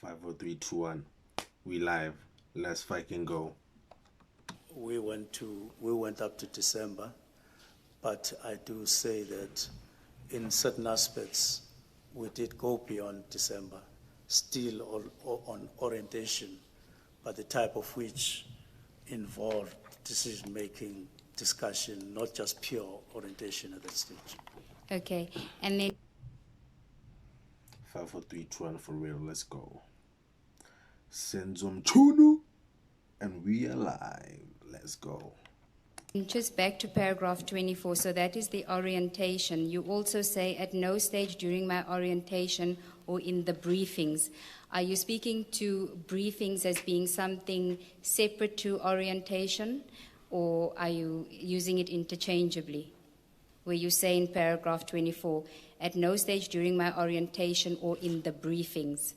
5, 4, 3, 2, 1. We live. Let's fucking go. We went up to December, but I do say that in certain aspects we did go beyond December, still on orientation, but the type of which involved decision-making, discussion, not just pure orientation at that stage. Okay, and then 5, 4, 3, 2, 1 for real. Let's go. Senzo Mchunu, and we are live. Let's go. just back to paragraph 24, so that is the orientation. You also say, at no stage during my orientation or in the briefings. Are you speaking to briefings as being something separate to orientation, or are you using it interchangeably? Where you say in paragraph 24, at no stage during my orientation or in the briefings.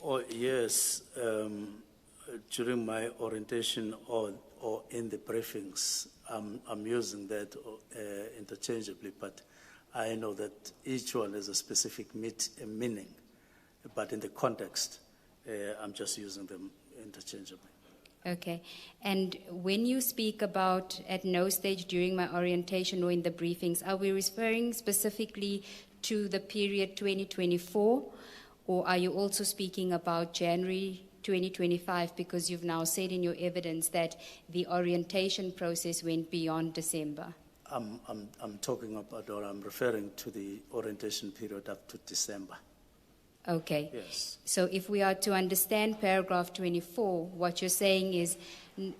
Oh, yes, during my orientation or in the briefings, I'm using that interchangeably, but I know that each one has a specific meaning, but in the context, I'm just using them interchangeably. Okay. And when you speak about at no stage during my orientation or in the briefings, are we referring specifically to the period 2024, or are you also speaking about January 2025, because you've now said in your evidence that the orientation process went beyond December? I'm talking about, or I'm referring to the orientation period up to December. Okay. Yes. So if we are to understand paragraph 24, what you're saying is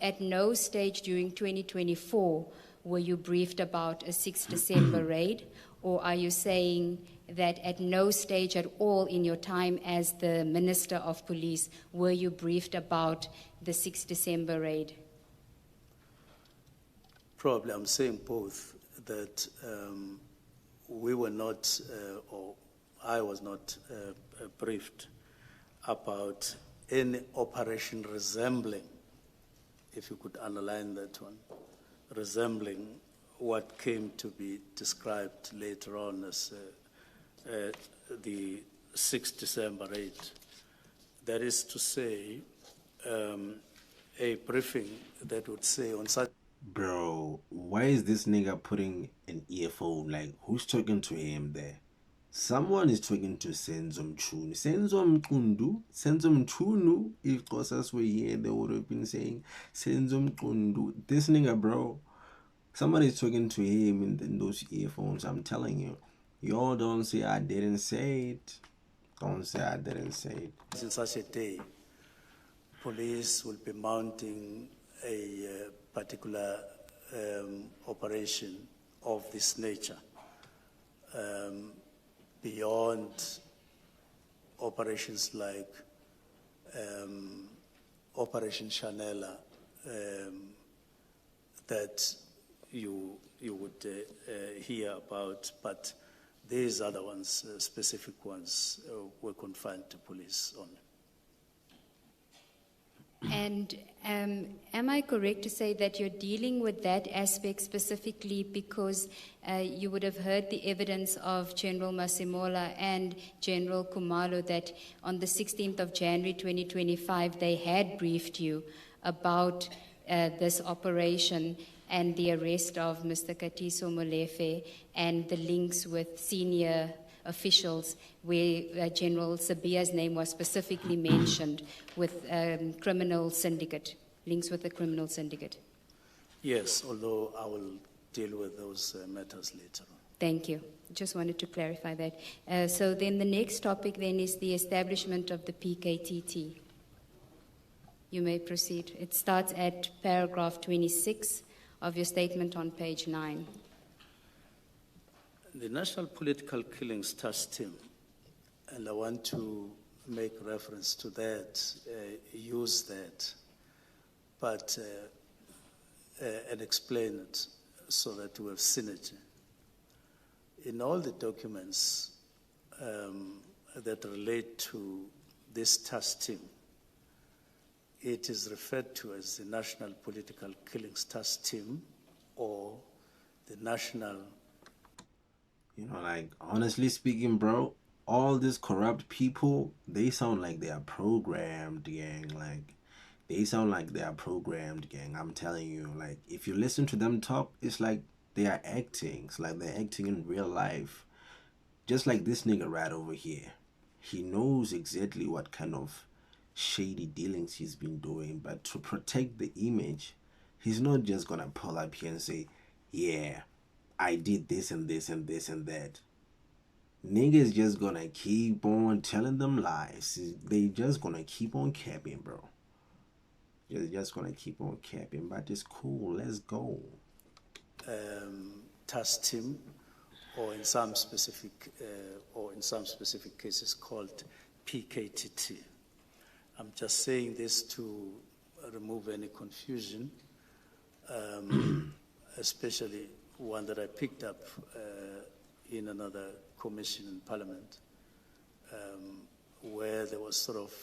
at no stage during 2024 were you briefed about a 6 December raid, or are you saying that at no stage at all in your time as the Minister of Police were you briefed about the 6 December raid? Probably I'm saying both, that we were not, or I was not briefed about any operation resembling, if you could underline that one, resembling what came to be described later on as the 6th December raid. That is to say, a briefing that would say on such... Bro, why is this nigga putting an earphone? Like, who's talking to him there? Someone is talking to Senzo Mchunu. Senzo Mchunu? Senzo Mchunu? If Kosas were here, they would have been saying Senzo Mchunu. This nigga, bro. Somebody's talking to him in those earphones. I'm telling you. Y'all don't say I didn't say it. Don't say I didn't say it. In such a day, police will be mounting a particular operation of this nature. Beyond operations like Operation Chanela that you would hear about, but these other ones, specific ones, were confined to police only. And am I correct to say that you're dealing with that aspect specifically because you would have heard the evidence of General Masimola and General Kumalo that on the 16th of January 2025 they had briefed you about this operation and the arrest of Mr. Katiso Molefe and the links with senior officials where General Sabia's name was specifically mentioned with criminal syndicate, links with the criminal syndicate? Yes, although I will deal with those matters later on. Thank you. Just wanted to clarify that. So then the next topic then is the establishment of the PKTT. You may proceed. It starts at paragraph 26 of your statement on page 9. The National Political Killings Task Team, and I want to make reference to that, use that, but and explain it so that we have synergy. In all the documents that relate to this task team, it is referred to as the National Political Killings Task Team or the National... You know, like, honestly speaking, bro, all these corrupt people, they sound like they are programmed, gang. Like, they sound like they are programmed, gang. I'm telling you, like, if you listen to them talk, it's like they are acting. It's like they're acting in real life. Just like this nigga right over here. He knows exactly what kind of shady dealings he's been doing, but to protect the image, he's not just gonna pull up here and say, yeah, I did this and this and this and that. Niggas just gonna keep on telling them lies. They just gonna keep on capping, bro. They're just gonna keep on capping, but it's cool. Let's go. Task team, or in some specific cases called PKTT. I'm just saying this to remove any confusion, especially one that I picked up in another commission in Parliament, where there was sort of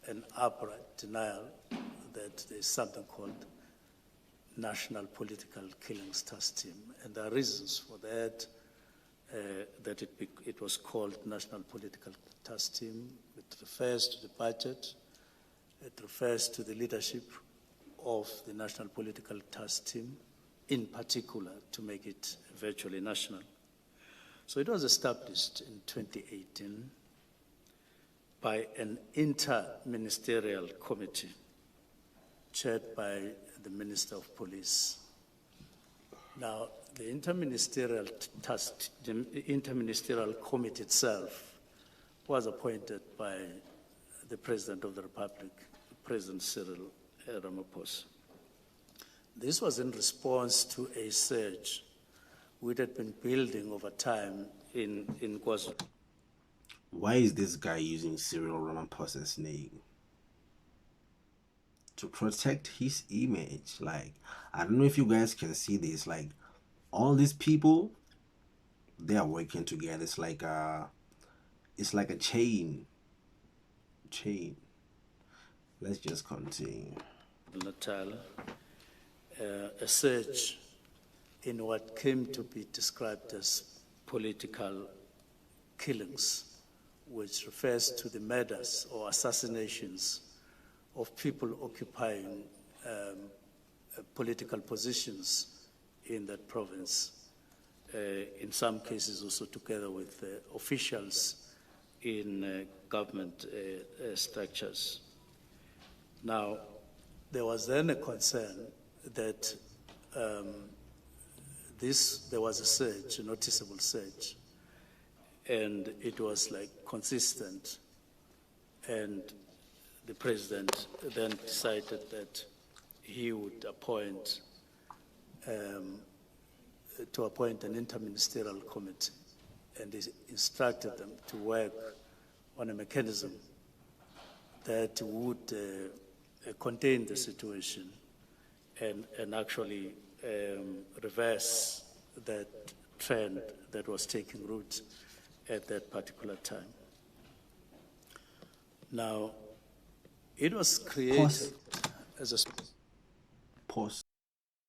an outright denial that there's something called National Political Killings Task Team. And there are reasons for that, that it was called National Political Task Team. It refers to the budget. It refers to the leadership of the National Political Task Team, in particular, to make it virtually national. So it was established in 2018 by an inter-ministerial committee chaired by the Minister of Police. Now, the interministerial committee itself was appointed by the President of the Republic, President Cyril Ramaphosa. This was in response to a surge which had been building over time in KwaZulu. Why is this guy using Cyril Ramaphosa's name? To protect his image. Like, I don't know if you guys can see this. Like, all these people, they are working together. It's like a chain. Let's just continue. Natal, a surge in what came to be described as political killings, which refers to the murders or assassinations of people occupying political positions in that province, in some cases also together with officials in government structures. Now, there was then a concern that there was a surge, a noticeable surge, and it was like consistent, and the president then decided that he would appoint an interministerial committee, and he instructed them to work on a mechanism that would contain the situation and actually reverse that trend that was taking root at that particular time. Now, it was created as a... Pause.